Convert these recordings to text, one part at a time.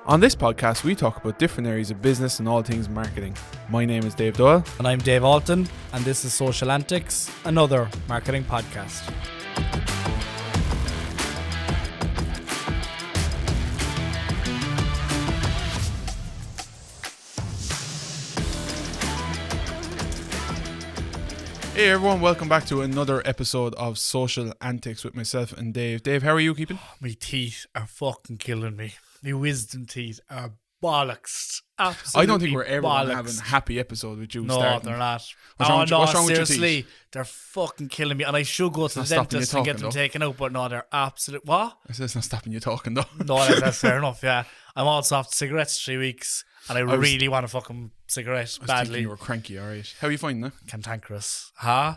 On this podcast, we talk about different areas of business and all things marketing. My name is Dave Doyle. And I'm Dave Alton, and this is Social Antics, another marketing podcast. Hey everyone, welcome back to another episode of Social Antics with myself and Dave. Dave, how are you keeping? My teeth are fucking killing me. My wisdom teeth are bollocks. Absolutely I don't think we're ever going to have bollocks. a happy episode with you No, starting. they're not. What's wrong with your seriously, teeth? they're fucking killing me. And I should go to the not stopping dentist you and get talking, them though. taken out, but no, they're absolute. What? It's not stopping you talking though. No, that's fair enough, yeah. I'm also off cigarettes 3 weeks, and I really want a fucking cigarette I was thinking badly. you were cranky, alright. How are you finding it? Cantankerous. Huh?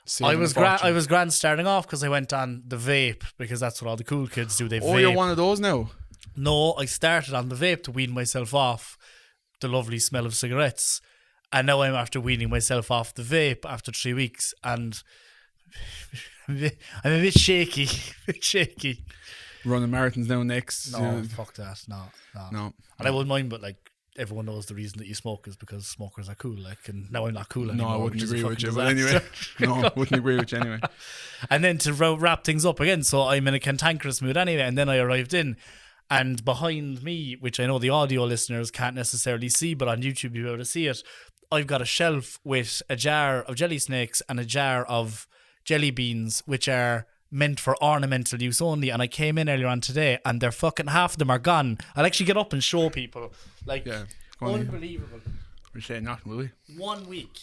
Saving I was a fortune. I was grand starting off because I went on the vape because that's what all the cool kids do. They Oh, vape. you're one of those now? No, I started on the vape to wean myself off the lovely smell of cigarettes, and now I'm after weaning myself off the vape after 3 weeks, and I'm a bit shaky, Running marathons now next. No, fuck that. No. And I wouldn't mind, but like everyone knows the reason that you smoke is because smokers are cool. Like, and now I'm not cool anymore. No, I wouldn't which is a agree with you. fucking But anyway, disaster. no, I wouldn't agree with you anyway. And then to wrap things up again, so I'm in a cantankerous mood anyway, and then I arrived in, and behind me, which I know the audio listeners can't necessarily see, but on YouTube you'll be able to see it, I've got a shelf with a jar of jelly snakes and a jar of jelly beans, which are meant for ornamental use only, and I came in earlier on today, and they're fucking half of them are gone. I'll actually get up and show people. Like, Yeah, go on, unbelievable. we're saying nothing, will we? 1 week.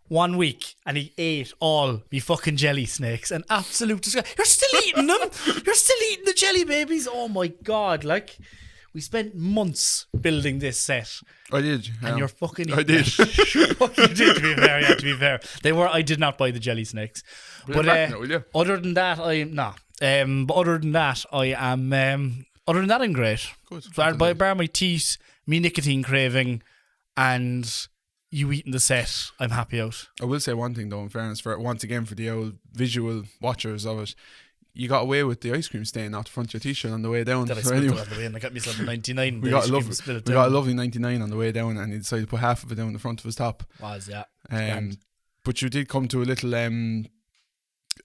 1 week, and he ate all me fucking jelly snakes. An absolute disgrace. You're still eating them. You're still eating the jelly babies. Oh my god! Like, we spent months building this set, I did. and you're fucking. I did. You did, to be fair. Yeah, to be fair, they were. I did not buy the jelly snakes, but will you? other than that, I'm not. But other than that, I am. Other than that, I'm great. Good. Bar my teeth, me nicotine craving, and you eating the set, I'm happy out. I will say one thing though, in fairness, for once again for the old visual watchers of it, you got away with the ice cream stain off the front of your t-shirt on the way down. That I So spilled anyway, it on the way, and I got myself a 99. we got a lovely 99 on the way down, and he decided to put half of it down the front of his top. Was, yeah. But you did come to a little a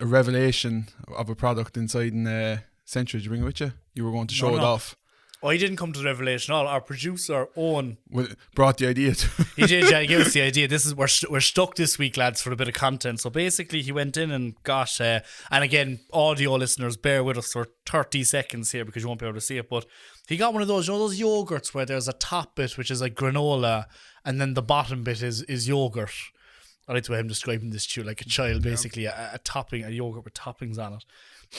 revelation of a product inside in Century. Did you bring it with you? You were going to show it off. I didn't come to the revelation at all. Our producer, Owen, Brought the idea to. he did, yeah, he gave us the idea. This is we're stuck this week, lads, for a bit of content. So basically, he went in and got, and again, audio listeners, bear with us for 30 seconds here because you won't be able to see it. But he got one of those, those yogurts where there's a top bit which is like granola, and then the bottom bit is yogurt. I like the way I'm describing this to you, like a child, basically a topping, a yogurt with toppings on it,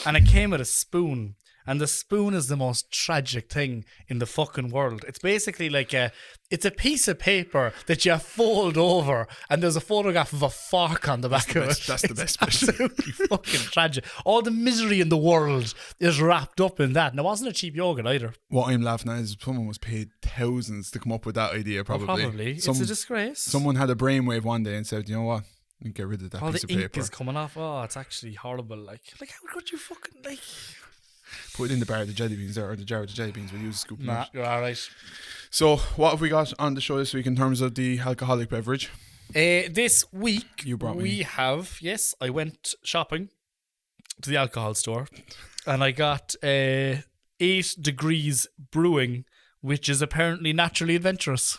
and it came with a spoon. And the spoon is the most tragic thing in the fucking world. It's basically like it's a piece of paper that you fold over, and there's a photograph of a fork on the back of it. That's the best bit. Absolutely fucking tragic. All the misery in the world is wrapped up in that. And it wasn't a cheap yogurt either. What I'm laughing at is someone was paid thousands to come up with that idea. Probably. It's a disgrace. Someone had a brainwave one day and said, "You know what? You get rid of that all piece the of ink paper. is coming off. Oh, it's actually horrible. Like how could you fucking like? Put it in the bar of the jelly beans there, or the jar of the jelly beans. We'll use a scoop. Nah, you're all right. So, what have we got on the show this week in terms of the alcoholic beverage? This week, You brought me. we have, yes, I went shopping to the alcohol store, and I got 8 Degrees Brewing, which is apparently naturally adventurous,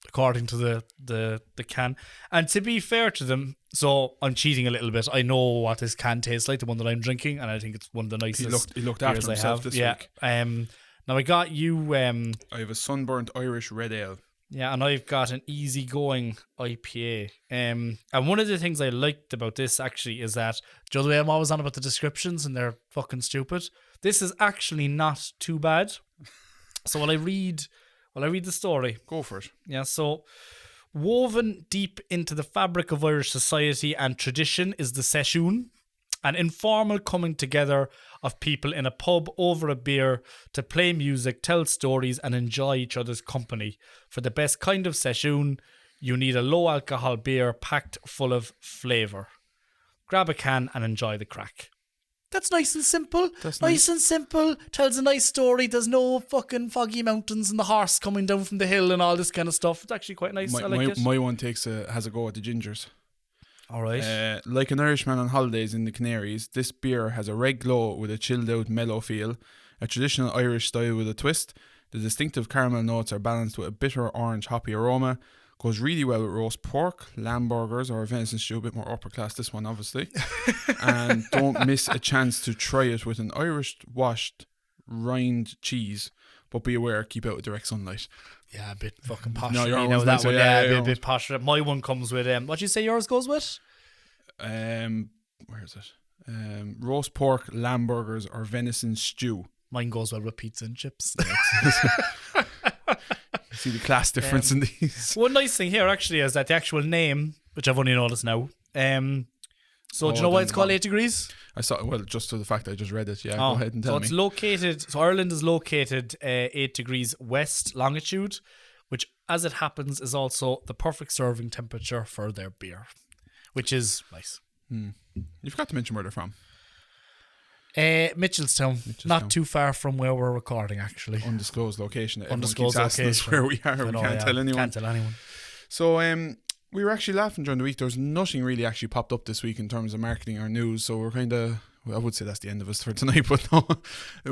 according to the can. And to be fair to them, so I'm cheating a little bit. I know what this can tastes like, the one that I'm drinking, and I think it's one of the nicest. He looked after beers himself this week. Now I got you. I have a sunburnt Irish red ale. Yeah, and I've got an easygoing IPA. And one of the things I liked about this actually is that, do you know the way I'm always on about the descriptions and they're fucking stupid? This is actually not too bad. So while I read the story. Go for it. Yeah, so woven deep into the fabric of Irish society and tradition is the session, an informal coming together of people in a pub over a beer to play music, tell stories, and enjoy each other's company. For the best kind of session, you need a low alcohol beer packed full of flavour. Grab a can and enjoy the crack. That's nice and simple. That's nice and simple. Tells a nice story. There's no fucking foggy mountains and the horse coming down from the hill and all this kind of stuff. It's actually quite nice. I like it. My one has a go at the gingers. All right. Like an Irishman on holidays in the Canaries, this beer has a red glow with a chilled out mellow feel, a traditional Irish style with a twist. The distinctive caramel notes are balanced with a bitter orange hoppy aroma. Goes really well with roast pork, lamb burgers, or a venison stew, a bit more upper class, this one obviously. And don't miss a chance to try it with an Irish washed rind cheese. But be aware, keep out of direct sunlight. Yeah, a bit fucking posh. No, You know that one, a bit posh. My one comes with what do you say yours goes with? Where is it? Roast pork, lamb burgers, or venison stew. Mine goes well with pizza and chips. See the class difference in these. One nice thing here actually is that the actual name, which I've only noticed now. So do you know why it's called 8 degrees? I saw just to the fact I just read it. Yeah, go ahead and tell me. So it's located. So Ireland is located 8 degrees west longitude, which, as it happens, is also the perfect serving temperature for their beer, which is nice. You forgot to mention where they're from. Mitchelstown, not too far from where we're recording, actually. Undisclosed location. Undisclosed location. Us where we are. We can't tell anyone. Can't tell anyone. So we were actually laughing during the week. There's nothing really actually popped up this week in terms of marketing or news. So we're kind of. I would say that's the end of us for tonight, but no,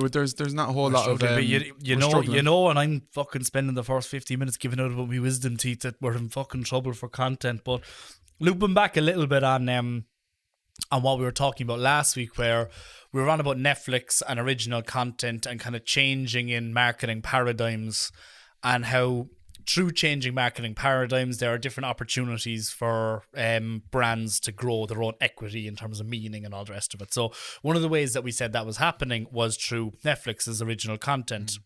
there's not a whole lot of. You know, and I'm fucking spending the first 15 minutes giving out about my wisdom teeth that we're in fucking trouble for content. But looping back a little bit on what we were talking about last week, where we were on about Netflix and original content and kind of changing in marketing paradigms, and how through changing marketing paradigms, there are different opportunities for brands to grow their own equity in terms of meaning and all the rest of it. So one of the ways that we said that was happening was through Netflix's original content,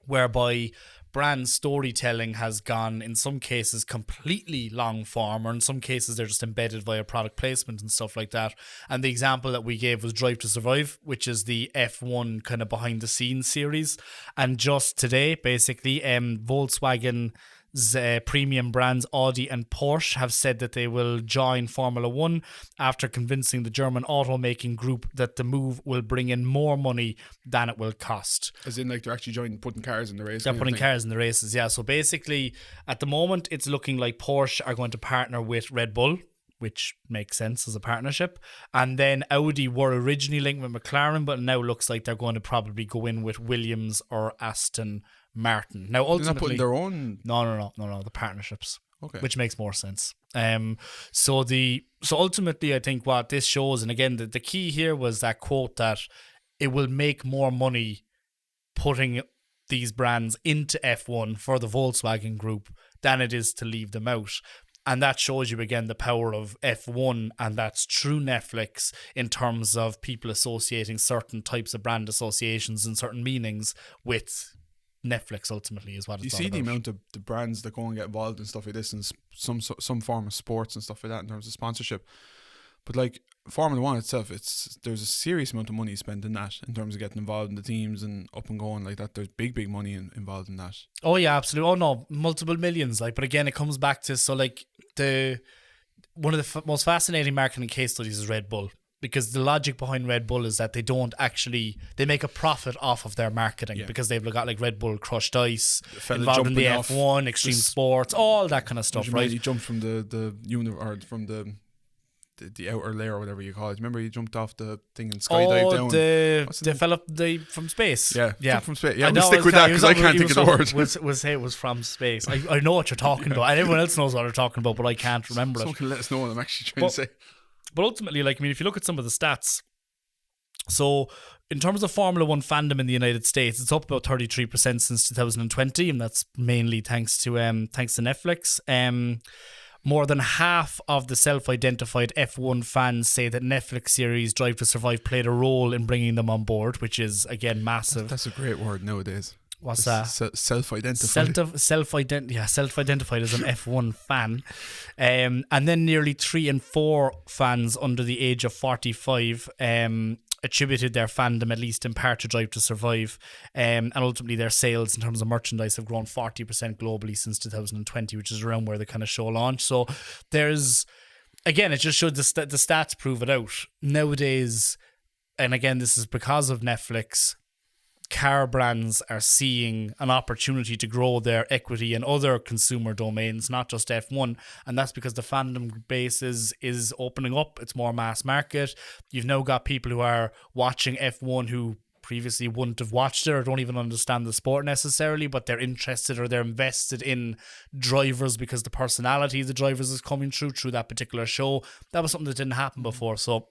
whereby brand storytelling has gone, in some cases, completely long form, or in some cases they're just embedded via product placement and stuff like that. And the example that we gave was Drive to Survive, which is the F1 kind of behind the scenes series. And just today, basically, Volkswagen premium brands Audi and Porsche have said that they will join Formula One after convincing the German automaking group that the move will bring in more money than it will cost. As in, like, they're actually putting cars in the race. They're putting cars in the races, yeah. So basically, at the moment, it's looking like Porsche are going to partner with Red Bull, which makes sense as a partnership. And then Audi were originally linked with McLaren, but now looks like they're going to probably go in with Williams or Aston Martin. Now, ultimately, they're not putting their own. No, the partnerships. Okay. Which makes more sense. So ultimately, I think what this shows, and again, the key here was that quote that it will make more money putting these brands into F1 for the Volkswagen group than it is to leave them out. And that shows you again the power of F1, and that's true Netflix in terms of people associating certain types of brand associations and certain meanings with Netflix. Ultimately, is what it's all about. You see the amount of the brands that go and get involved in stuff like this, and some form of sports and stuff like that in terms of sponsorship. But like Formula One itself, there's a serious amount of money spent in that in terms of getting involved in the teams and up and going like that. There's big money involved in that. Oh yeah, absolutely. Oh no, multiple millions. Like, but again, it comes back to one of the most fascinating marketing case studies is Red Bull, because the logic behind Red Bull is that they make a profit off of their marketing, because they've got like Red Bull Crushed Ice, involved in the F1, Extreme Sports, all that kind of stuff, right? He jumped from the unit, or from the outer layer, or whatever you call it. Remember, he jumped off the thing and skydived down. The fella from space. Yeah, jumped from space. Yeah, we'll stick with that because I can't think of the word. We'll say it was from space. I know what you're talking about, and everyone else knows what they're talking about, but I can't remember Someone can let us know what I'm actually trying to say. But ultimately, like, I mean, if you look at some of the stats, so in terms of Formula One fandom in the United States, it's up about 33% since 2020, and that's mainly thanks to Netflix. More than half of the self-identified F1 fans say that Netflix series Drive to Survive played a role in bringing them on board, which is, again, massive. That's a great word nowadays. What's that? Self-identified. Self-identified as an F1 fan. And then nearly 3 in 4 fans under the age of 45 attributed their fandom, at least in part, to Drive to Survive. And ultimately their sales in terms of merchandise have grown 40% globally since 2020, which is around where the kind of show launched. So there's, again, it just showed the stats prove it out. Nowadays, and again, this is because of Netflix, car brands are seeing an opportunity to grow their equity in other consumer domains, not just F1. And that's because the fandom base is opening up. It's more mass market. You've now got people who are watching F1 who previously wouldn't have watched it or don't even understand the sport necessarily, but they're interested or they're invested in drivers because the personality of the drivers is coming through that particular show. That was something that didn't happen before. So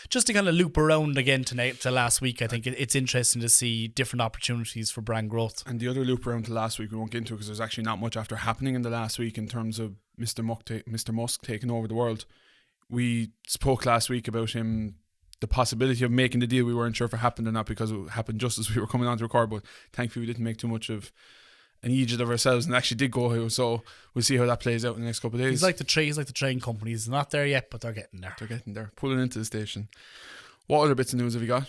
just to kind of loop around again to last week, I think it's interesting to see different opportunities for brand growth. And the other loop around to last week we won't get into because there's actually not much after happening in the last week in terms of Mr. Musk taking over the world. We spoke last week about him, the possibility of making the deal. We weren't sure if it happened or not because it happened just as we were coming on to record, but thankfully we didn't make too much of an Egypt of ourselves and actually did go. So we'll see how that plays out in the next couple of days. He's like the train companies. They're not there yet, but they're getting there. They're getting there, pulling into the station. What other bits of news have you got?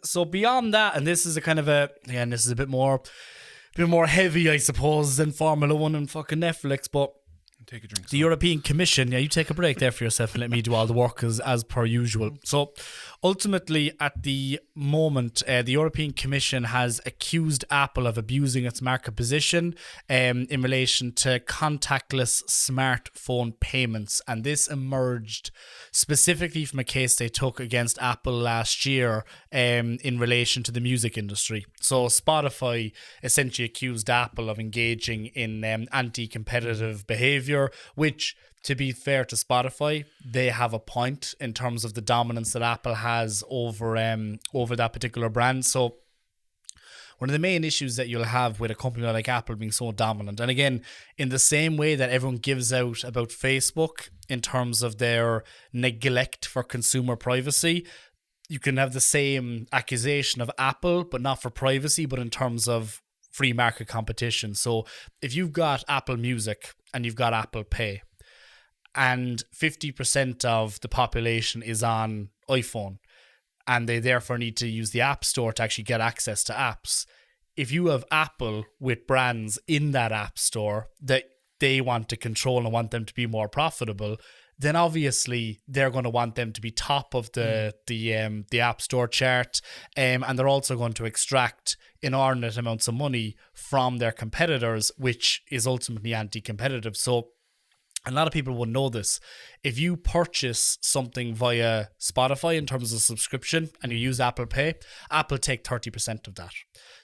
So beyond that, and this is a kind of this is a bit more heavy, I suppose, than Formula 1 and fucking Netflix, but take a drink. The European Commission, you take a break there for yourself and let me do all the work as per usual. So ultimately, at the moment, the European Commission has accused Apple of abusing its market position in relation to contactless smartphone payments. And this emerged specifically from a case they took against Apple last year in relation to the music industry. So Spotify essentially accused Apple of engaging in anti-competitive behavior, which, to be fair to Spotify, they have a point in terms of the dominance that Apple has over that particular brand. So one of the main issues that you'll have with a company like Apple being so dominant, and again, in the same way that everyone gives out about Facebook in terms of their neglect for consumer privacy, you can have the same accusation of Apple, but not for privacy, but in terms of free market competition. So if you've got Apple Music and you've got Apple Pay, and 50% of the population is on iPhone, and they therefore need to use the App Store to actually get access to apps. If you have Apple with brands in that App Store that they want to control and want them to be more profitable, then obviously they're going to want them to be top of the App Store chart, and they're also going to extract inordinate amounts of money from their competitors, which is ultimately anti-competitive. So a lot of people would know this. If you purchase something via Spotify in terms of subscription and you use Apple Pay, Apple take 30% of that.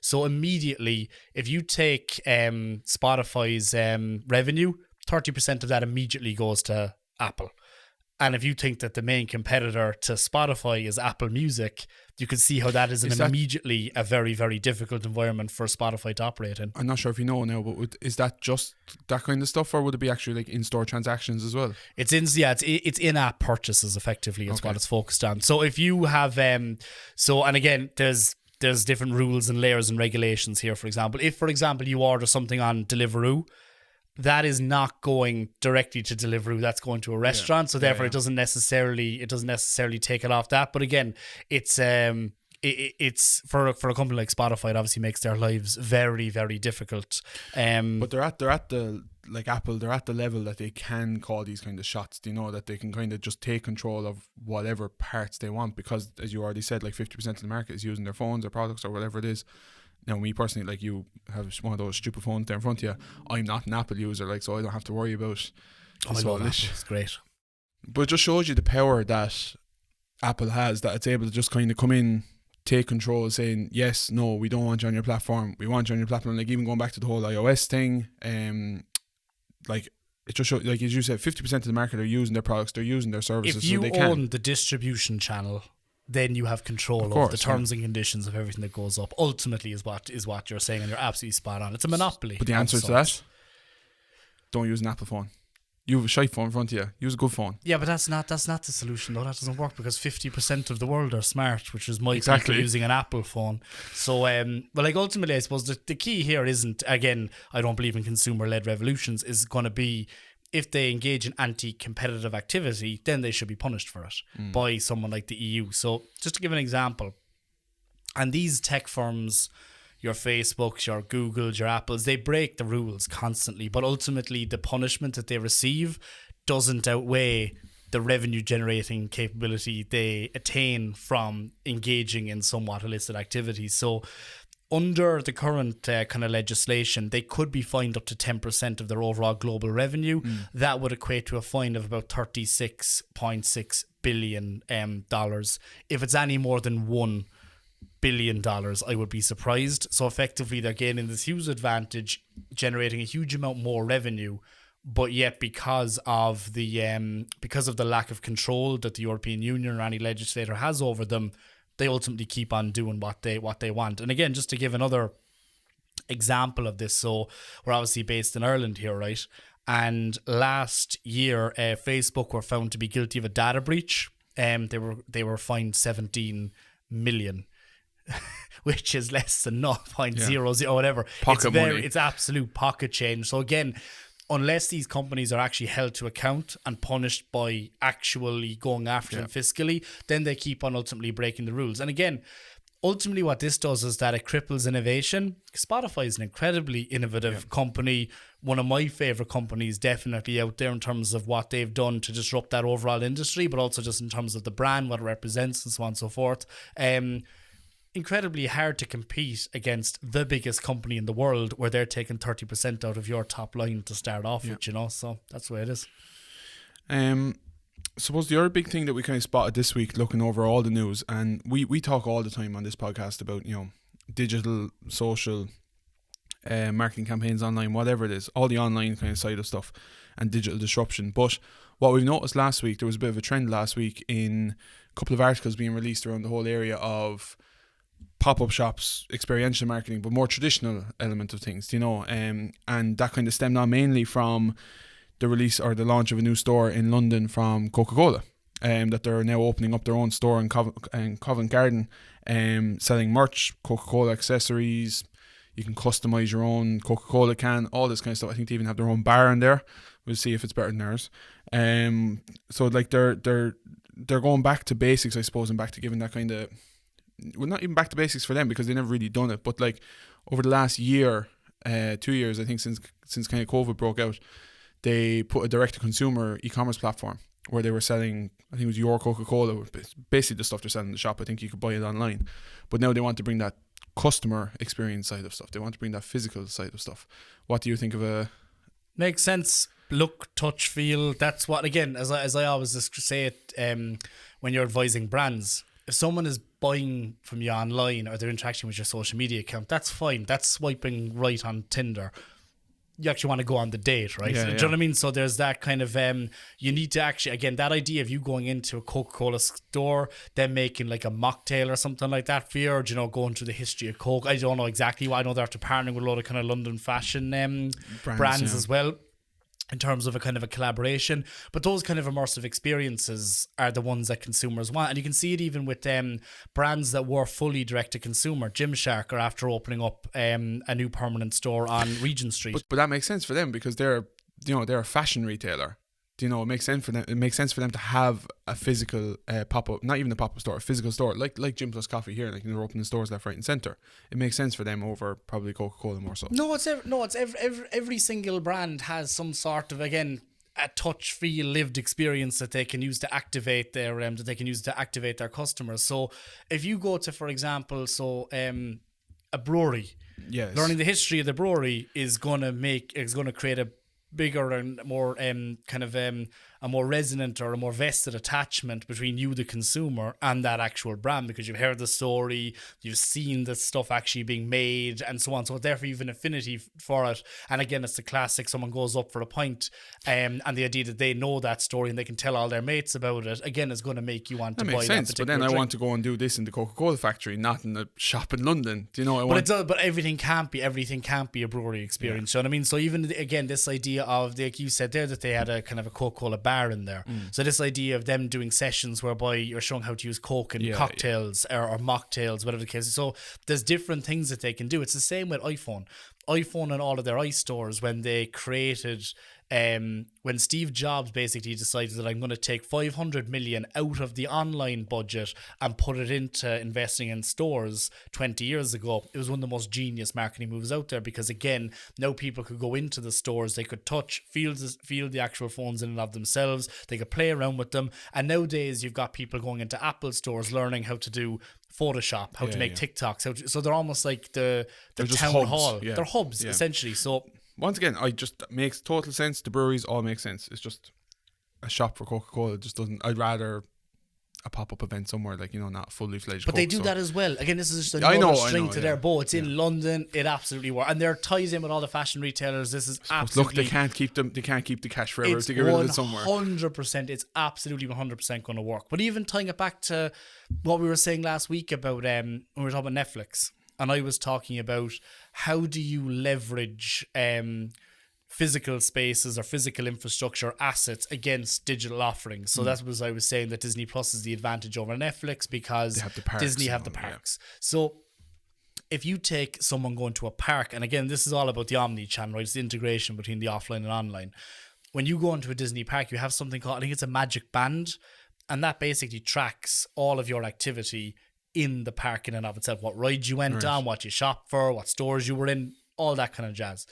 So immediately, if you take Spotify's revenue, 30% of that immediately goes to Apple. And if you think that the main competitor to Spotify is Apple Music, you can see how that is immediately a very, very difficult environment for Spotify to operate in. I'm not sure if you know now, but is that just that kind of stuff, or would it be actually like in-store transactions as well? It's in-app purchases effectively. It's what it's focused on. So if you have and again, there's different rules and layers and regulations here. For example, if you order something on Deliveroo, that is not going directly to Deliveroo. That's going to a restaurant. So therefore, it doesn't necessarily take it off that. But again, it's for a company like Spotify, it obviously makes their lives very, very difficult. But they're at the like Apple. They're at the level that they can call these kind of shots. You know, that they can kind of just take control of whatever parts they want, because, as you already said, like 50% of the market is using their phones or products or whatever it is. Now, me personally, like, you have one of those stupid phones there in front of you. I'm not an Apple user, like, so I don't have to worry about. I love Apple. It's great. But it just shows you the power that Apple has, that it's able to just kind of come in, take control, saying, yes, no, we don't want you on your platform. We want you on your platform. Like, even going back to the whole iOS thing, like, it just shows, like, as you said, 50% of the market are using their products, they're using their services. If you so they own the distribution channel, then you have control of the terms and conditions of everything that goes up. Ultimately is what you're saying, and you're absolutely spot on. It's a monopoly. But the answer to that, don't use an Apple phone. You have a shite phone in front of you. Use a good phone. Yeah, but that's not the solution, though. That doesn't work, because 50% of the world are smart, which is my exactly people using an Apple phone. So, but like, ultimately, I suppose the key here isn't, again, I don't believe in consumer-led revolutions, is going to be, if they engage in anti-competitive activity, then they should be punished for it by someone like the EU. So just to give an example, and these tech firms, your Facebooks, your Googles, your Apples, they break the rules constantly, but ultimately the punishment that they receive doesn't outweigh the revenue generating capability they attain from engaging in somewhat illicit activities. So under the current kind of legislation, they could be fined up to 10% of their overall global revenue. That would equate to a fine of about $36.6 billion. If it's any more than $1 billion, I would be surprised. So effectively, they're gaining this huge advantage, generating a huge amount more revenue. But yet, because of the lack of control that the European Union or any legislator has over them, they ultimately keep on doing what they want. And again, just to give another example of this, so we're obviously based in Ireland here, right? And last year, Facebook were found to be guilty of a data breach. They were fined 17 million, which is less than 0.00 or whatever. Pocket money. It's absolute pocket change. So again, unless these companies are actually held to account and punished by actually going after them fiscally, then they keep on ultimately breaking the rules. And again, ultimately what this does is that it cripples innovation. Spotify is an incredibly innovative company, one of my favorite companies definitely out there in terms of what they've done to disrupt that overall industry, but also just in terms of the brand, what it represents and so on and so forth. Incredibly hard to compete against the biggest company in the world where they're taking 30% out of your top line to start off with, you know, so that's the way it is. Suppose the other big thing that we kind of spotted this week looking over all the news, and we talk all the time on this podcast about, you know, digital, social, marketing campaigns online, whatever it is, all the online kind of side of stuff and digital disruption. But what we've noticed last week, there was a bit of a trend last week in a couple of articles being released around the whole area of pop-up shops, experiential marketing, but more traditional element of things, you know, and that kind of stemmed on mainly from the release or the launch of a new store in London from Coca-Cola, that they're now opening up their own store in Covent Garden, selling merch, Coca-Cola accessories. You can customize your own Coca-Cola can, all this kind of stuff. I think they even have their own bar in there. We'll see if it's better than ours. So like they're going back to basics, I suppose, and back to giving that kind of, well, not even back to basics for them because they never really done it, but like over the last year, 2 years, I think since kind of COVID broke out, they put a direct-to-consumer e-commerce platform where they were selling, I think it was your Coca-Cola, basically the stuff they're selling in the shop. I think you could buy it online. But now they want to bring that customer experience side of stuff. They want to bring that physical side of stuff. What do you think of a... Makes sense. Look, touch, feel. That's what, again, as I always just say it, when you're advising brands, if someone is buying from you online or they're interacting with your social media account, that's fine. That's swiping right on Tinder. You actually want to go on the date, right? Do you know what I mean? So there's that kind of, you need to actually, again, that idea of you going into a Coca-Cola store, then making like a mocktail or something like that for you, or, you know, going through the history of Coke. I don't know exactly why. I know they're after partnering with a lot of kind of London fashion brands as well, in terms of a kind of a collaboration. But those kind of immersive experiences are the ones that consumers want. And you can see it even with brands that were fully direct to consumer. Gymshark are after opening up a new permanent store on Regent Street. But that makes sense for them because they're a fashion retailer. You know, it makes sense for them. It makes sense for them to have a physical pop-up, not even a pop-up store, a physical store, like Gym Plus Coffee here. Like, they're opening stores left, right, and centre. It makes sense for them over probably Coca-Cola more so. Every single brand has some sort of, again, a touch, feel, lived experience that they can use to activate their customers. So if you go to, for example, a brewery, yes, learning the history of the brewery is going to create a bigger and more a more resonant or a more vested attachment between you, the consumer, and that actual brand, because you've heard the story, you've seen the stuff actually being made, and so on. So therefore you've an affinity for it. And again, it's the classic, someone goes up for a pint, and the idea that they know that story and they can tell all their mates about it, again, is going to make you want to buy that particular drink. But then I want to go and do this in the Coca-Cola factory, not in the shop in London. Do you know? But everything can't be a brewery experience. You know what I mean? So even again, this idea of, like you said there, that they had a kind of a Coca-Cola bar in there. So this idea of them doing sessions whereby you're showing how to use Coke in cocktails or mocktails, whatever the case is. So there's different things that they can do. It's the same with iPhone and all of their iStores when they created when Steve Jobs basically decided that I'm going to take 500 million out of the online budget and put it into investing in stores 20 years ago, it was one of the most genius marketing moves out there, because again, now people could go into the stores, they could touch, feel the actual phones in and of themselves, they could play around with them. And nowadays you've got people going into Apple stores learning how to do Photoshop, how to make TikToks, so they're almost like the town hubs, hall. They're hubs essentially. So once again, makes total sense. The breweries all make sense. It's just a shop for Coca-Cola. It just doesn't. I'd rather a pop-up event somewhere, like, not fully fledged. But they do that as well. Again, this is just another string to their bow. It's in London. It absolutely works, and they're tied in with all the fashion retailers. This is absolutely. Look, they can't keep them. They can't keep the cash forever. To get rid of it somewhere. 100%. It's absolutely 100% going to work. But even tying it back to what we were saying last week about when we were talking about Netflix, and I was talking about how do you leverage physical spaces or physical infrastructure assets against digital offerings. So that was, I was saying that Disney Plus is the advantage over Netflix because Disney have the parks. So if you take someone going to a park, and again, this is all about the omni-channel, right? It's the integration between the offline and online. When you go into a Disney park, you have something called, I think it's a magic band, and that basically tracks all of your activity in the park in and of itself. What rides you went on, what you shopped for, what stores you were in, all that kind of jazz.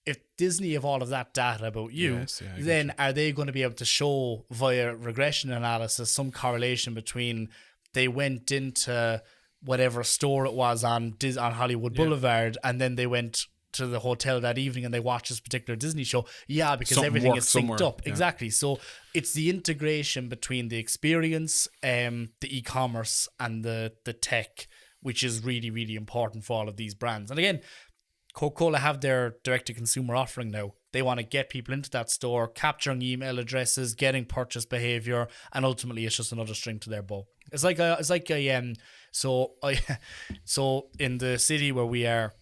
If Disney have all of that data about you, then are they going to be able to show via regression analysis some correlation between they went into whatever store it was on Hollywood Boulevard, and then they went to the hotel that evening and they watched this particular Disney show? Yeah, because something everything is synced up. Yeah. Exactly. So it's the integration between the experience, the e-commerce, and the tech, which is really, really important for all of these brands. And again, Coca-Cola have their direct-to-consumer offering now. They want to get people into that store, capturing email addresses, getting purchase behavior, and ultimately it's just another string to their bow. So in the city where we are,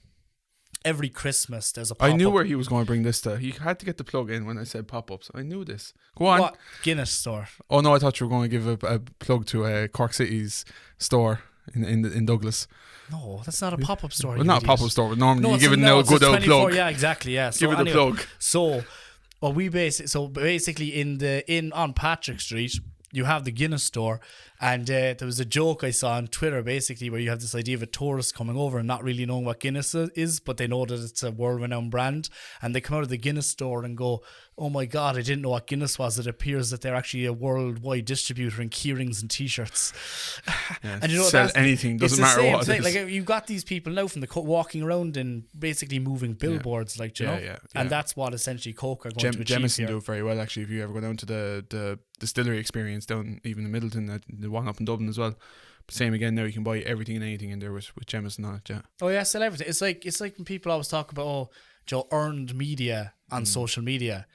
every Christmas there's a pop-up. I knew where he was going to bring this to. He had to get the plug in when I said pop-ups. I knew this. Go on. What? Guinness store. Oh no, I thought you were going to give a plug to Cork City's store in Douglas. No, that's not a pop-up store. Well, not a pop-up store, but normally you give it a good old plug. Yeah, exactly. Yeah, so give it a plug. So, basically on Patrick Street, you have the Guinness store, and there was a joke I saw on Twitter basically where you have this idea of a tourist coming over and not really knowing what Guinness is, but they know that it's a world-renowned brand, and they come out of the Guinness store and go, oh my God, I didn't know what Guinness was. It appears that they're actually a worldwide distributor in keyrings and t-shirts. Yeah, and sell anything, doesn't matter what it is. Like, you've got these people now from the walking around and basically moving billboards, and that's what essentially Coke are going to achieve Jameson here. do it very well, actually. If you ever go down to the distillery experience down even in Middleton, the one up in Dublin as well. But same again, now you can buy everything and anything in there with Jameson on it. Yeah. Oh yeah, sell everything. It's like when people always talk about earned media on social media.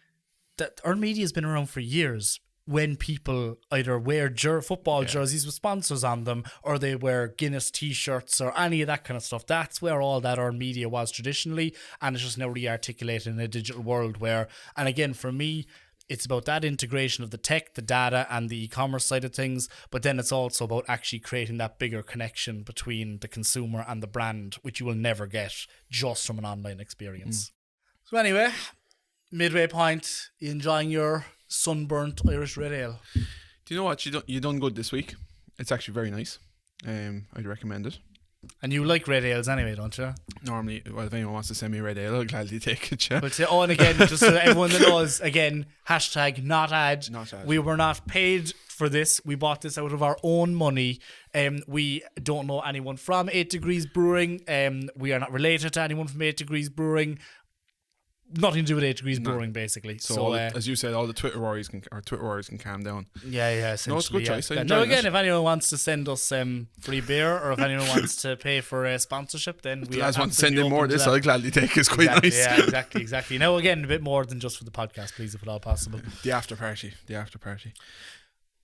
That earned media has been around for years. When people either wear football jerseys with sponsors on them, or they wear Guinness t-shirts or any of that kind of stuff, that's where all that earned media was traditionally, and it's just now re-articulated in a digital world where, and again, for me, it's about that integration of the tech, the data, and the e-commerce side of things, but then it's also about actually creating that bigger connection between the consumer and the brand, which you will never get just from an online experience. So anyway, midway point, you enjoying your sunburnt Irish red ale? Do you know what? You done good this week. It's actually very nice. I'd recommend it. And you like red ales anyway, don't you? Normally, well, if anyone wants to send me a red ale, I'll gladly take it. Yeah. But and again, just so everyone that knows, again, hashtag not ad. We were not paid for this. We bought this out of our own money. We don't know anyone from 8 Degrees Brewing. We are not related to anyone from 8 Degrees Brewing. Nothing to do with 8 Degrees Brewing, basically. So as you said, all the Twitter warriors can calm down. Yeah, essentially. No, it's a good choice. Now, again, if anyone wants to send us free beer, or if anyone wants to pay for a sponsorship, then we guys want to send in more of this, I'll gladly take it. It's quite nice. Yeah, exactly. Now, again, a bit more than just for the podcast, please, if at all possible. The after party.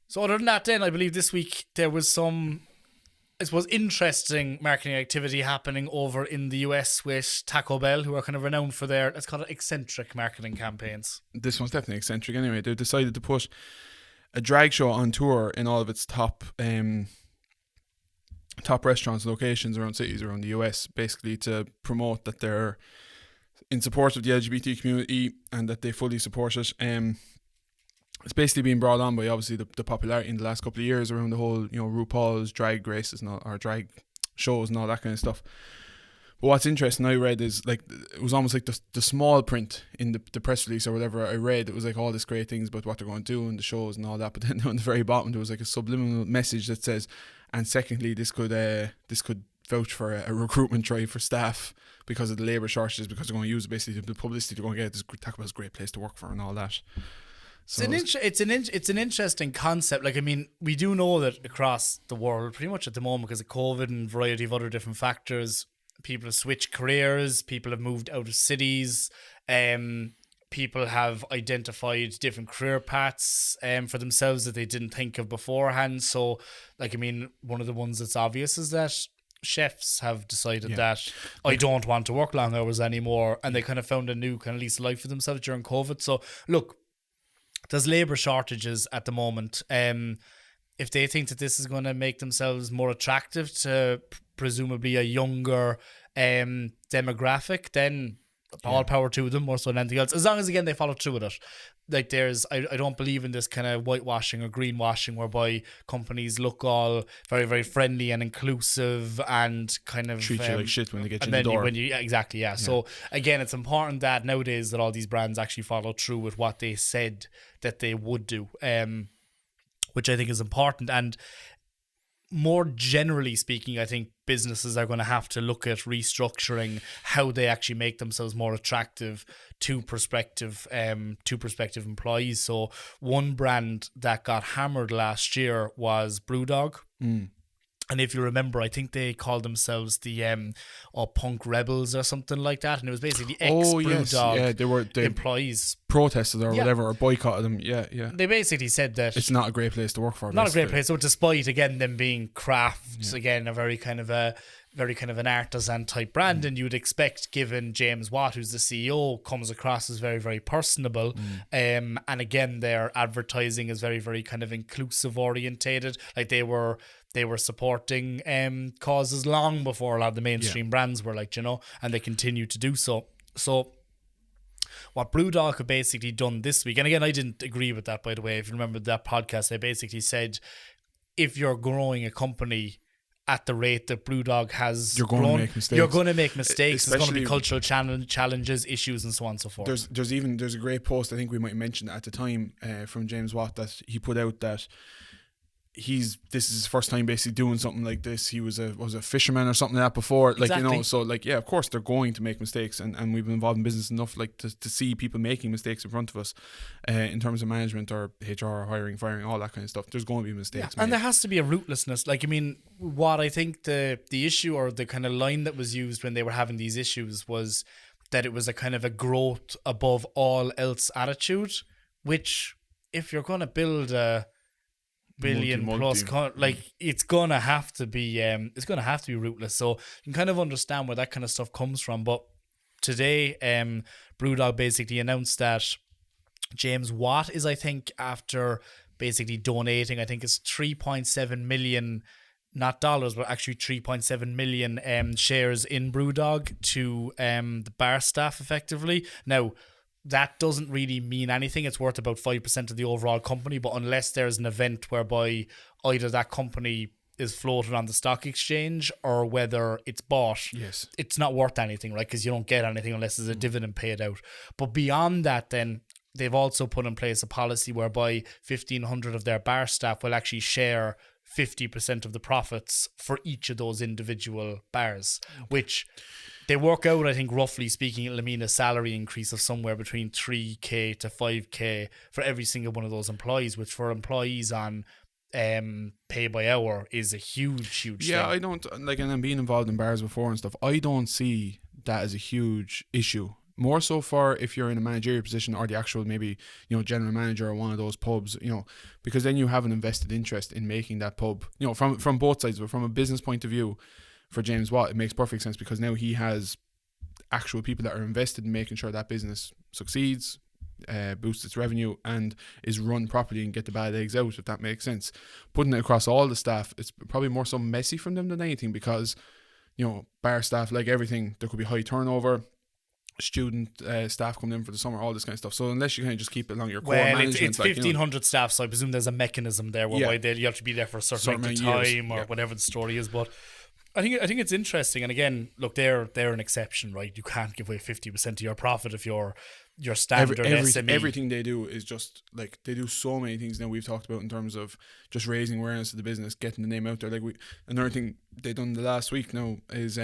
So other than that, then, I believe this week there was some, I suppose, interesting marketing activity happening over in the US with Taco Bell, who are kind of renowned for their, let's call it, eccentric marketing campaigns. This one's definitely eccentric anyway. They've decided to put a drag show on tour in all of its top restaurants and locations around cities around the US, basically to promote that they're in support of the LGBT community and that they fully support it. It's basically been brought on by obviously the popularity in the last couple of years around the whole, RuPaul's drag races and all, or drag shows and all that kind of stuff. But what's interesting, I read, is like it was almost like the small print in the press release or whatever I read. It was like all these great things about what they're going to do and the shows and all that. But then on the very bottom there was like a subliminal message that says, and secondly, this could vouch for a recruitment drive for staff because of the labour shortages, because they're going to use basically the publicity they're going to get. This talk about this great place to work for and all that. So it's an interesting concept. Like, I mean, we do know that across the world, pretty much at the moment, because of COVID and a variety of other different factors, people have switched careers, people have moved out of cities, people have identified different career paths for themselves that they didn't think of beforehand. So, like, I mean, one of the ones that's obvious is that chefs have decided that I don't want to work long hours anymore, and they kind of found a new kind of lease of life for themselves during COVID. So, look, there's labour shortages at the moment. If they think that this is going to make themselves more attractive to presumably a younger demographic, then all power to them, more so than anything else. As long as, again, they follow through with it. Like, I don't believe in this kind of whitewashing or greenwashing whereby companies look all very, very friendly and inclusive and kind of treat you like shit when they get you in the door. Exactly, yeah. So again, it's important that nowadays that all these brands actually follow through with what they said that they would do, which I think is important. And more generally speaking, I think businesses are going to have to look at restructuring how they actually make themselves more attractive to prospective employees. So one brand that got hammered last year was BrewDog. And if you remember, I think they called themselves the Punk Rebels or something like that. And it was basically ex-BrewDog they were employees. Protested or whatever, or boycotted them. Yeah. They basically said that it's not a great place to work for. Not a great place. So despite, again, them being crafts, again, a very kind of an artisan type brand, and you would expect, given James Watt, who's the CEO, comes across as very, very personable, and again, their advertising is very, very kind of inclusive orientated. Like, they were supporting causes long before a lot of the mainstream brands were, like, and they continue to do so. So what BrewDog have basically done this week, and again, I didn't agree with that, by the way. If you remember that podcast, they basically said, if you're growing a company at the rate that BrewDog has you're going to make mistakes. There's going to be cultural challenges, issues, and so on and so forth. There's a great post, I think we might mention at the time, from James Watt, that he put out that this is his first time basically doing something like this. He was a fisherman or something like that before, like, exactly. So, like, yeah, of course they're going to make mistakes, and we've been involved in business enough, like, to see people making mistakes in front of us, in terms of management or HR or hiring, firing, all that kind of stuff. There's going to be mistakes, and there has to be a rootlessness. Like, I mean, what I think the issue, or the kind of line that was used when they were having these issues, was that it was a kind of a growth above all else attitude, which, if you're going to build a billion plus, like, it's gonna have to be rootless. So you can kind of understand where that kind of stuff comes from. But today, BrewDog basically announced that James Watt is, I think, after basically donating, I think it's 3.7 million, not dollars, but actually 3.7 million shares in BrewDog to the bar staff, effectively. Now, that doesn't really mean anything. It's worth about 5% of the overall company, but unless there's an event whereby either that company is floated on the stock exchange or whether it's bought, it's not worth anything, right? Because you don't get anything unless there's a dividend paid out. But beyond that, then, they've also put in place a policy whereby 1,500 of their bar staff will actually share 50% of the profits for each of those individual bars, which they work out, I think, roughly speaking, it'll mean a salary increase of somewhere between 3k to 5k for every single one of those employees, which for employees on pay by hour is a huge thing. I don't, like, and I'm being involved in bars before and stuff, I don't see that as a huge issue. More so for if you're in a managerial position or the actual, maybe, general manager or one of those pubs, because then you have an invested interest in making that pub, from both sides. But from a business point of view, for James Watt, it makes perfect sense, because now he has actual people that are invested in making sure that business succeeds, boosts its revenue, and is run properly and get the bad eggs out, if that makes sense. Putting it across all the staff, it's probably more so messy from them than anything, because, bar staff, like everything, there could be high turnover. student staff coming in for the summer, all this kind of stuff. So unless you kind of just keep it along your core Well, management, it's 1,500 staff, so I presume there's a mechanism there whereby you have to be there for a certain amount of time or whatever the story is. But I think it's interesting. And again, look, they're an exception, right? You can't give away 50% of your profit if you're your standard SME. Everything they do is just like, they do so many things now we've talked about in terms of just raising awareness of the business, getting the name out there. Like another thing they done the last week now is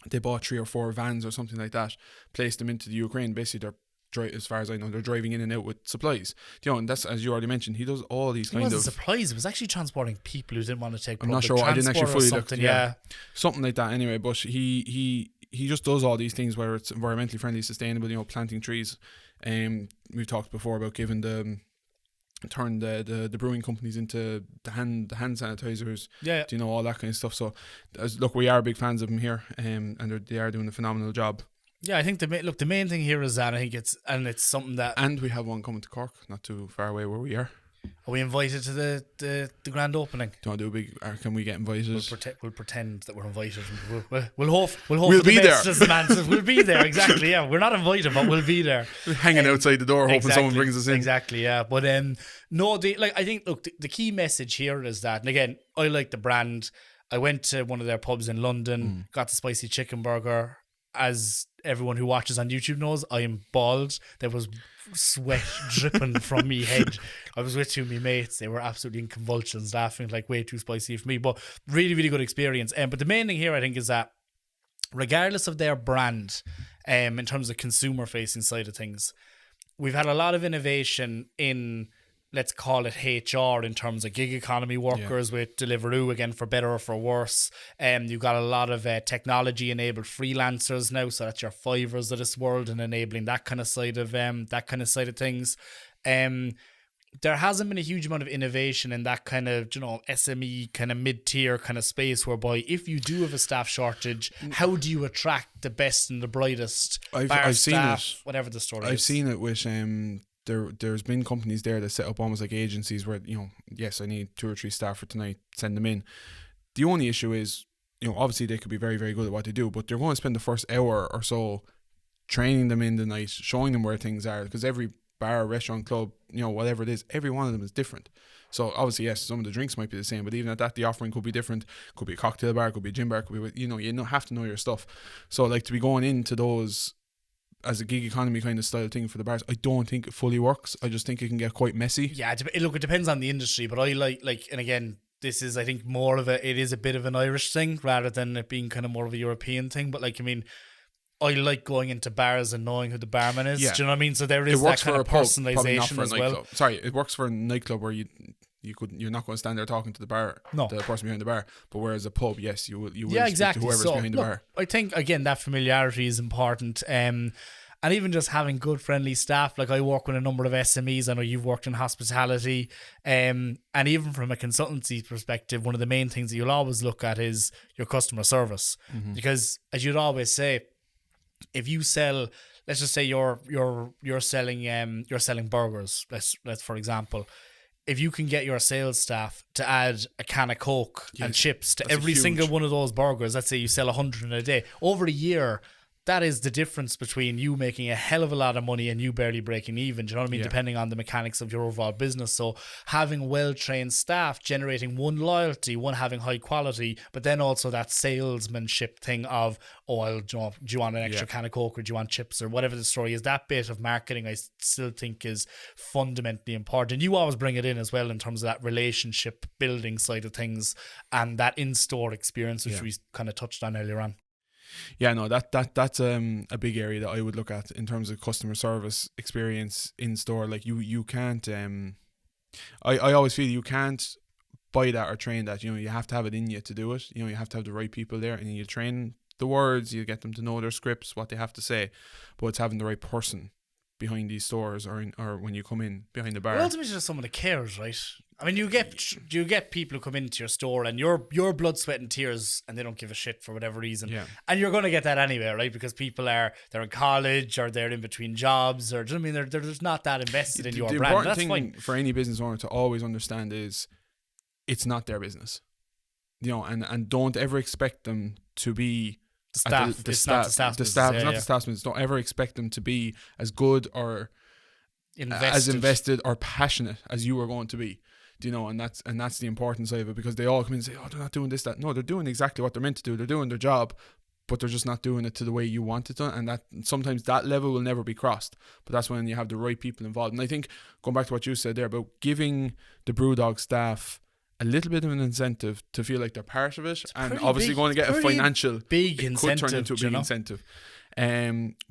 they bought 3 or 4 vans or something like that, placed them into the Ukraine. Basically, as far as I know, they're driving in and out with supplies. And that's, as you already mentioned, he does all these kind of... It wasn't supplies, it was actually transporting people who didn't want to take public I'm not sure, I didn't actually fully look. Yeah. Something like that anyway, but he just does all these things, whether it's environmentally friendly, sustainable, planting trees. We've talked before about giving turn the brewing companies into the hand sanitizers, all that kind of stuff. So look, we are big fans of them here, and they are doing a phenomenal job. Yeah, I think the main thing here is that I think it's something that, and we have one coming to Cork, not too far away where we are. Are we invited to the grand opening? Do you want to do a big? Or can we get invited? We'll pretend that we're invited. We'll hope we'll be there. As the man says, we'll be there. Exactly. Yeah, we're not invited, but we'll be there. We're hanging outside the door, hoping someone brings us in. Exactly. Yeah, but no, I think the key message here is that, and again, I like the brand. I went to one of their pubs in London, got the spicy chicken burger. As everyone who watches on YouTube knows, I am bald. There was sweat dripping from me head. I was with 2 of my mates. They were absolutely in convulsions, laughing like way too spicy for me. But really, really good experience. But the main thing here, I think, is that regardless of their brand, in terms of consumer facing side of things, we've had a lot of innovation in, let's call it HR, in terms of gig economy workers with Deliveroo, again, for better or for worse. You've got a lot of technology enabled freelancers now, so that's your Fivers of this world, and enabling that kind of side of things. There hasn't been a huge amount of innovation in that kind of, SME kind of mid-tier kind of space, whereby if you do have a staff shortage, how do you attract the best and the brightest I've seen staff, it, whatever the story is. I've seen it with there's been companies there that set up almost like agencies where, yes, I need 2 or 3 staff for tonight, send them in. The only issue is, obviously they could be very, very good at what they do, but they're going to spend the first hour or so training them in the night, showing them where things are, because every bar, restaurant, club, whatever it is, every one of them is different. So obviously, yes, some of the drinks might be the same, but even at that, the offering could be different. Could be a cocktail bar, could be a gin bar, could be, you have to know your stuff. So like, to be going into those as a gig economy kind of style thing for the bars, I don't think it fully works. I just think it can get quite messy. Yeah, look, it depends on the industry, but I like, and again, this is, I think, it is a bit of an Irish thing rather than it being kind of more of a European thing. But I like going into bars and knowing who the barman is. Yeah. Do you know what I mean? So there is that kind of personalization as well. Sorry, it works for a nightclub where you're not going to stand there talking to the person behind the bar. But whereas a pub, yes, you will speak to whoever's behind the bar. I think, again, that familiarity is important. And even just having good, friendly staff. Like, I work with a number of SMEs. I know you've worked in hospitality. And even from a consultancy perspective, one of the main things that you'll always look at is your customer service. Mm-hmm. Because, as you'd always say, if you sell, let's just say you're selling burgers, let's for example, if you can get your sales staff to add a can of Coke and chips to every single one of those burgers, let's say you sell 100 in a day, over a year, that is the difference between you making a hell of a lot of money and you barely breaking even. Do you know what I mean? Yeah. Depending on the mechanics of your overall business. So having well-trained staff, generating one, loyalty, one, having high quality, but then also that salesmanship thing of, do you want an extra can of Coke, or do you want chips, or whatever the story is. That bit of marketing I still think is fundamentally important. You always bring it in as well in terms of that relationship building side of things and that in-store experience, which we kind of touched on earlier on. Yeah, no, that's a big area that I would look at in terms of customer service experience in store. Like, you can't I always feel you can't buy that or train that. You have to have it in you to do it. You have to have the right people there, and you train the words, you get them to know their scripts, what they have to say, but it's having the right person behind these stores or when you come in behind the bar. Well, ultimately, just someone that cares, right? I mean, you get people who come into your store and your blood, sweat and tears, and they don't give a shit for whatever reason. Yeah. And you're going to get that anyway, right? Because people they're in college, or they're in between jobs, or, do you know what I mean? They're just not that invested in your brand. The important thing for any business owner to always understand is it's not their business. And don't ever expect them to be staff. It's not the staff. The staff, not the staff members. Don't ever expect them to be as good or as invested or passionate as you are going to be. Do you know? And that's the importance of it, because they all come in and say, "Oh, they're not doing this, that." No, they're doing exactly what they're meant to do. They're doing their job, but they're just not doing it to the way you want it done. And that sometimes that level will never be crossed. But that's when you have the right people involved. And I think, going back to what you said there about giving the BrewDog staff a little bit of an incentive to feel like they're part of it, and obviously going to get a financial big incentive, could turn into a big incentive.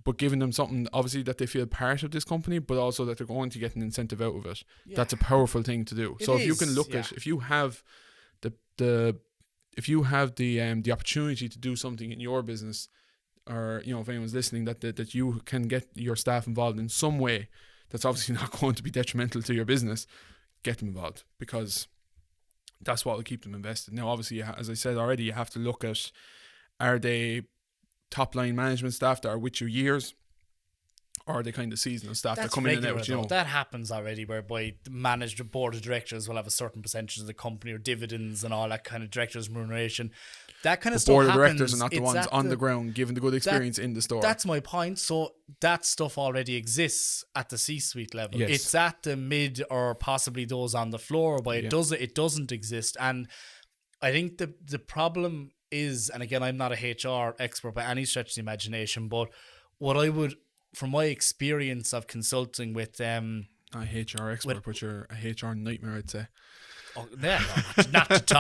But giving them something obviously that they feel part of this company, but also that they're going to get an incentive out of it. Yeah. That's a powerful thing to do. So if you can look at, if you have the opportunity to do something in your business, or if anyone's listening, that you can get your staff involved in some way, that's obviously not going to be detrimental to your business. Get them involved, because that's what will keep them invested. Now, obviously, as I said already, you have to look at, are they top line management staff that are with you years, or are they kind of seasonal staff that come in and out? That happens already, whereby the board of directors will have a certain percentage of the company, or dividends and all that kind of directors' remuneration. That kind of stuff happens. Board of directors are not the ones on the ground giving the good experience in the store. That's my point. So that stuff already exists at the C-suite level. Yes. It's at the mid, or possibly those on the floor, but it doesn't exist. And I think the problem is, and again, I'm not a HR expert by any stretch of the imagination, but what I would, from my experience of consulting with a HR expert, but you're a HR nightmare, I'd say. Oh, yeah, not at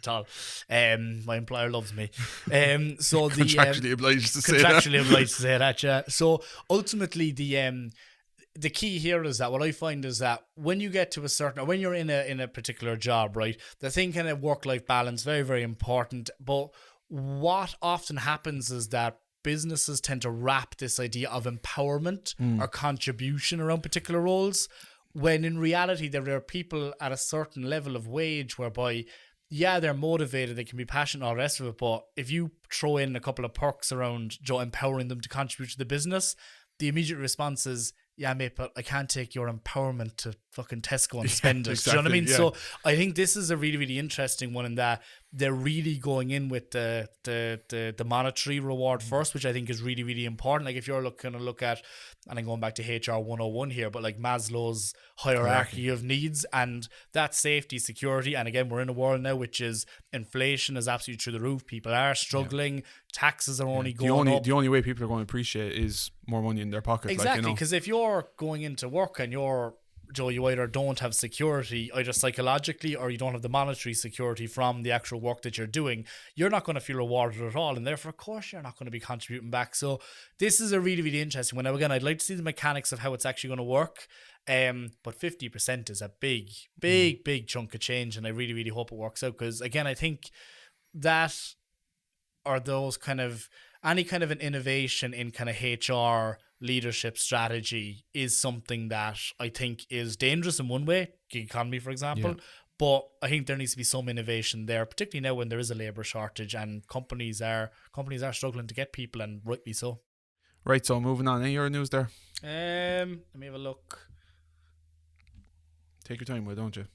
all. My employer loves me. So the contractually obliged to say that. Yeah. So ultimately, the key here is that what I find is that when you get to a certain, when you're in a particular job, right, the thing kind of work-life balance, very, very important. But what often happens is that businesses tend to wrap this idea of empowerment or contribution around particular roles, when in reality there are people at a certain level of wage whereby, yeah, they're motivated, they can be passionate, all the rest of it, but if you throw in a couple of perks around empowering them to contribute to the business, the immediate response is, yeah, mate, but I can't take your empowerment to fucking Tesco and spend it. Exactly, do you know what I mean? Yeah. So I think this is a really, really interesting one, in that they're really going in with the monetary reward first, which I think is really, really important. Like if you're look at, and I'm going back to HR 101 here, but like Maslow's hierarchy of needs, and that safety, security, and again, we're in a world now which is inflation is absolutely through the roof. People are struggling. Taxes are only going up. The only way people are going to appreciate is more money in their pocket. Exactly, because if you're going into work and you either don't have security, either psychologically, or you don't have the monetary security from the actual work that you're doing, you're not going to feel rewarded at all, and therefore, of course, you're not going to be contributing back. So this is a really, really interesting one. Now, again, I'd like to see the mechanics of how it's actually going to work, but 50% is a big chunk of change, and I really, really hope it works out, because, again, I think that, or those kind of, any kind of an innovation in kind of HR leadership strategy is something that I think is dangerous in one way, gig economy, for example. But I think there needs to be some innovation there, particularly now when there is a labour shortage and companies are struggling to get people, and rightly so. Right, so moving on. Any other news there? Let me have a look. Take your time, why don't you?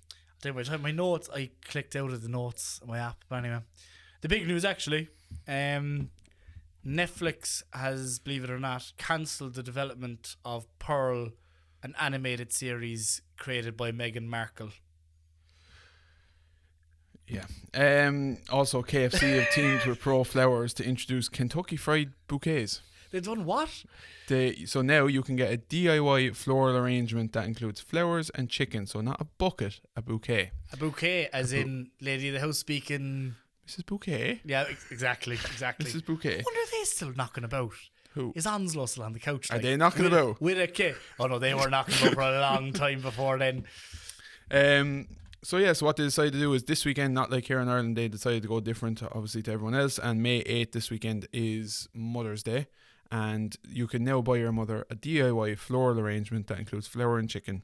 Take my time. My notes, I clicked out of the notes on my app. But anyway, the big news actually, Netflix has, believe it or not, cancelled the development of Pearl, an animated series created by Meghan Markle. Yeah. Also, KFC have teamed with Pro Flowers to introduce Kentucky Fried Bouquets. They've done what? So now you can get a DIY floral arrangement that includes flowers and chicken. So not a bucket, a bouquet. A bouquet, as in Lady of the House speaking... Mrs. Bouquet? Yeah, exactly. Mrs. Bouquet. I wonder if they're still knocking about. Who? Is Onslow still on the couch? Are they knocking about? With a kid. Oh no, they were knocking about for a long time before then. So what they decided to do is this weekend, not like here in Ireland, they decided to go different, obviously, to everyone else. And May 8th this weekend is Mother's Day. And you can now buy your mother a DIY floral arrangement that includes flower and chicken.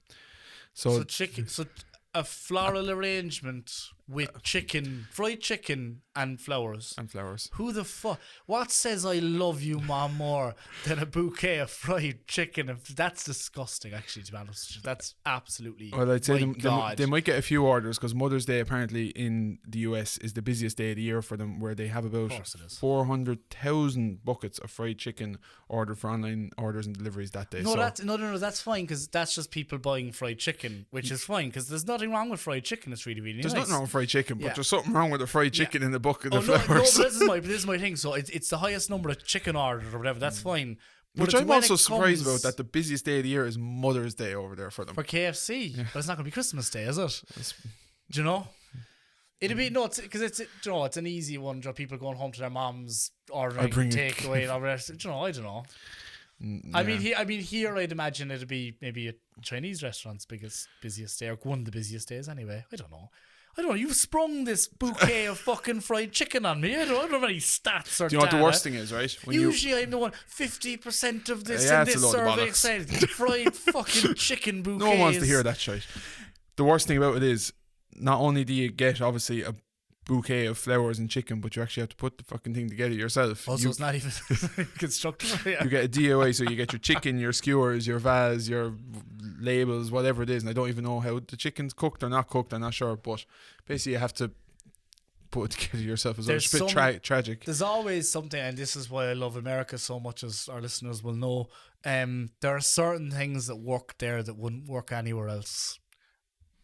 So chicken. So a floral arrangement. with chicken, fried chicken and flowers. And flowers. Who the fuck? What says I love you, Mom, more than a bouquet of fried chicken? That's disgusting, actually, to be honest. That's absolutely. Well, I'd say God. they might get a few orders because Mother's Day apparently in the US is the busiest day of the year for them, where they have about 400,000 buckets of fried chicken ordered for online orders and deliveries that day. No, that's fine, because that's just people buying fried chicken, which is fine, because there's nothing wrong with fried chicken. It's really, really There's nice. nothing wrong with fried chicken, but there's something wrong with the fried chicken in the bucket of No, flowers. but this is my thing. So it's the highest number of chicken orders or whatever. That's fine. Which I'm also surprised about, that the busiest day of the year is Mother's Day over there for them. For KFC. Yeah. But it's not going to be Christmas Day, is it? Do you know? It'd be, no, because it's an easy one. People going home to their moms, ordering takeaway and all the rest. Do you know, I don't know. Yeah. I mean, here I'd imagine it'd be maybe a Chinese restaurant's busiest day, or one of the busiest days anyway. I don't know. You've sprung this bouquet of fucking fried chicken on me. I don't have any stats or. Do you know what the worst thing is, right? Usually I'm the one. 50% of this in this survey said fried fucking chicken bouquets. No one wants to hear that shit. The worst thing about it is, not only do you get obviously a bouquet of flowers and chicken, but you actually have to put the fucking thing together yourself. Also, it's not even constructive. Yeah. You get a DIY, so you get your chicken, your skewers, your vase, your labels, whatever it is, and I don't even know how the chicken's cooked or not cooked, I'm not sure, but basically you have to put it together yourself as well. It's a bit tragic. There's always something, and this is why I love America so much, as our listeners will know. There are certain things that work there that wouldn't work anywhere else.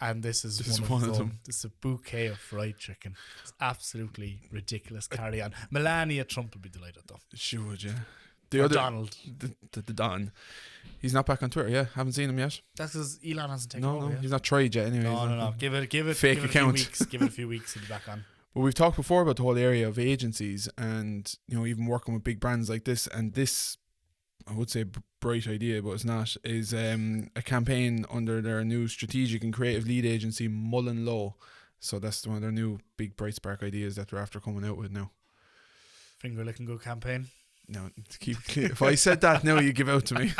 And this is one of them. This is a bouquet of fried chicken. It's absolutely ridiculous. Carry on. Melania Trump would be delighted, though. She would, yeah. Donald. The Don. He's not back on Twitter, yeah? Haven't seen him yet. That's because Elon hasn't taken over yet. He's not tried yet anyway. No. Give it fake give it account. A few weeks. Give it a few weeks, he'll be back on. But we've talked before about the whole area of agencies and, even working with big brands like this. And this, I would say bright idea, but it's not, is a campaign under their new strategic and creative lead agency, Mullen Low. So that's one of their new big bright spark ideas that they're after coming out with now. Finger licking good campaign. No, to keep clear. If I said that now, you give out to me.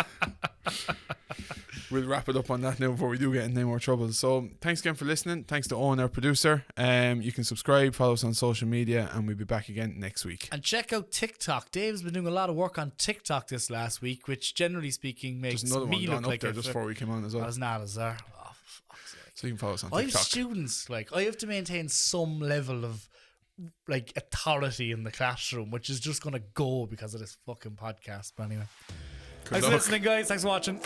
We'll wrap it up on that now before we do get in any more trouble. So thanks again for listening. Thanks to Owen, our producer. You can subscribe, follow us on social media, and we'll be back again next week. And check out TikTok. Dave's been doing a lot of work on TikTok this last week, which generally speaking makes me look like there just before we came on as well. There's not, is there? Oh, fuck's sake. So you can follow us on I TikTok. have students, I have to maintain some level of authority in the classroom, which is just going to go because of this fucking podcast. But anyway, thanks for listening, guys. Thanks for watching.